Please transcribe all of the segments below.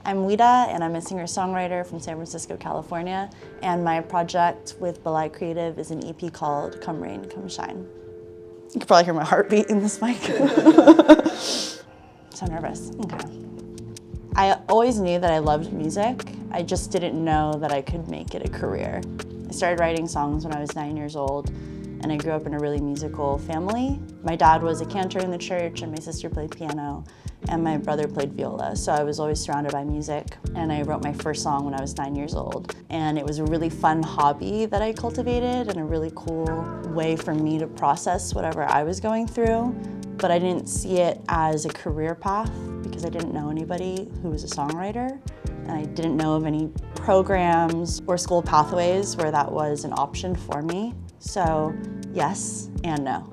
I'm Ouida, and I'm a singer-songwriter from San Francisco, California, and my project with Balay Kreative is an EP called Come Rain, Come Shine. You can probably hear my heartbeat in this mic. So nervous. Okay. I always knew that I loved music. I just didn't know that I could make it a career. I started writing songs when I was 9 years old, and I grew up in a really musical family. My dad was a cantor in the church, and my sister played piano, and my brother played viola, so I was always surrounded by music. And I wrote my first song when I was 9 years old. And it was a really fun hobby that I cultivated and a really cool way for me to process whatever I was going through. But I didn't see it as a career path because I didn't know anybody who was a songwriter. And I didn't know of any programs or school pathways where that was an option for me. So yes and no.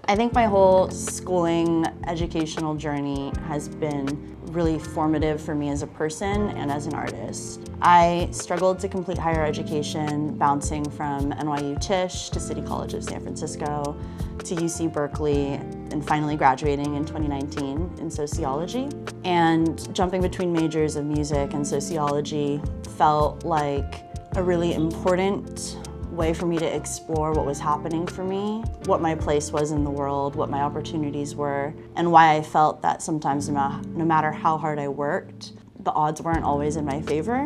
I think my whole schooling, educational journey has been really formative for me as a person and as an artist. I struggled to complete higher education, bouncing from NYU Tisch to City College of San Francisco to UC Berkeley, and finally graduating in 2019 in sociology. And jumping between majors of music and sociology felt like a really important way for me to explore what was happening for me, what my place was in the world, what my opportunities were, and why I felt that sometimes no matter how hard I worked, the odds weren't always in my favor.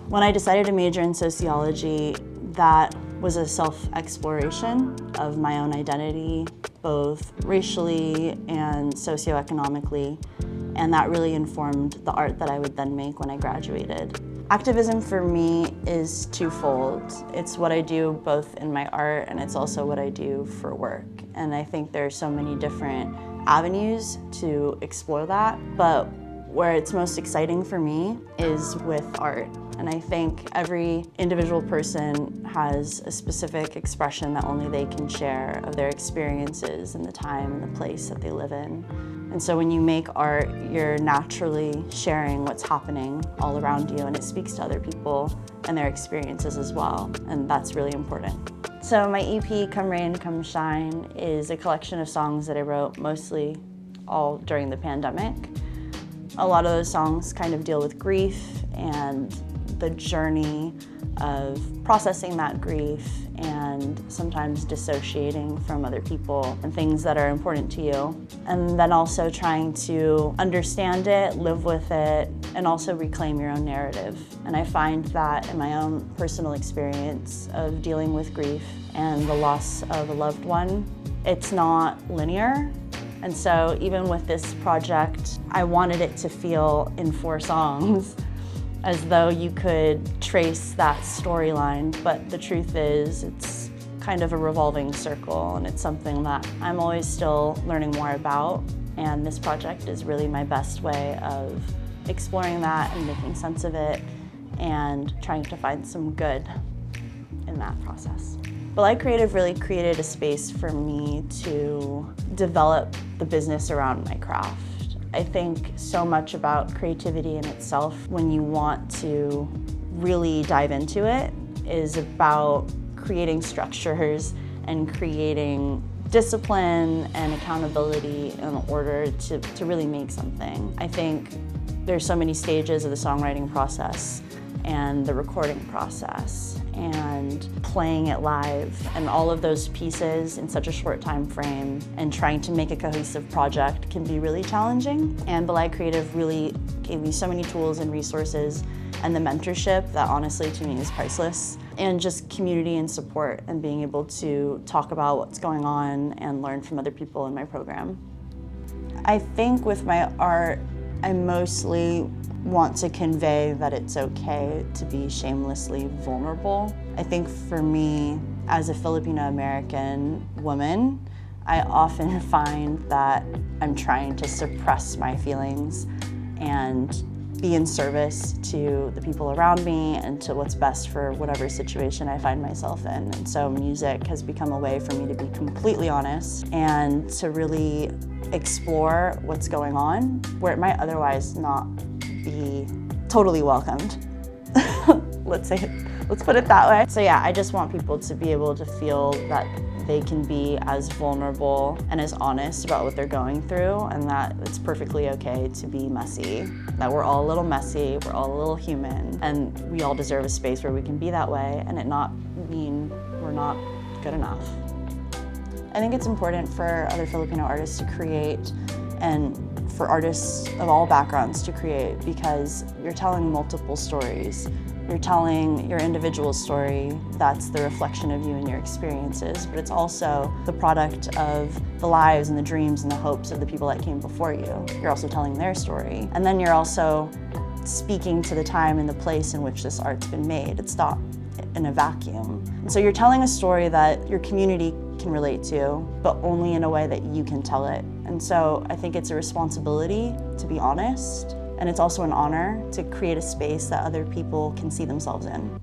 When I decided to major in sociology, that was a self-exploration of my own identity, both racially and socioeconomically, and that really informed the art that I would then make when I graduated. Activism for me is twofold. It's what I do both in my art, and it's also what I do for work. And I think there are so many different avenues to explore that, but where it's most exciting for me is with art. And I think every individual person has a specific expression that only they can share of their experiences and the time and the place that they live in. And so when you make art, you're naturally sharing what's happening all around you, and it speaks to other people and their experiences as well, and that's really important. So my EP, Come Rain, Come Shine, is a collection of songs that I wrote mostly all during the pandemic. A lot of those songs kind of deal with grief and the journey of processing that grief and sometimes dissociating from other people and things that are important to you. And then also trying to understand it, live with it, and also reclaim your own narrative. And I find that in my own personal experience of dealing with grief and the loss of a loved one, it's not linear. And so even with this project, I wanted it to feel in 4 songs as though you could trace that storyline, but the truth is it's kind of a revolving circle, and it's something that I'm always still learning more about, and this project is really my best way of exploring that and making sense of it and trying to find some good in that process. Balay Kreative really created a space for me to develop the business around my craft. I think so much about creativity in itself, when you want to really dive into it, is about creating structures and creating discipline and accountability in order to really make something. I think there's so many stages of the songwriting process and the recording process and playing it live, and all of those pieces in such a short time frame and trying to make a cohesive project can be really challenging. And Balay Kreative really gave me so many tools and resources, and the mentorship that honestly to me is priceless, and just community and support and being able to talk about what's going on and learn from other people in my program. I think with my art, I mostly want to convey that it's okay to be shamelessly vulnerable. I think for me, as a Filipina-American woman, I often find that I'm trying to suppress my feelings and be in service to the people around me and to what's best for whatever situation I find myself in. And so music has become a way for me to be completely honest and to really explore what's going on where it might otherwise not be totally welcomed. Let's put it that way. So yeah, I just want people to be able to feel that they can be as vulnerable and as honest about what they're going through, and that it's perfectly okay to be messy. That we're all a little messy, we're all a little human, and we all deserve a space where we can be that way and it not mean we're not good enough. I think it's important for other Filipino artists to create, and for artists of all backgrounds to create, because you're telling multiple stories. You're telling your individual story that's the reflection of you and your experiences, but it's also the product of the lives and the dreams and the hopes of the people that came before you. You're also telling their story. And then you're also speaking to the time and the place in which this art's been made. It's not in a vacuum. And so you're telling a story that your community can relate to, but only in a way that you can tell it. And so I think it's a responsibility to be honest, and it's also an honor to create a space that other people can see themselves in.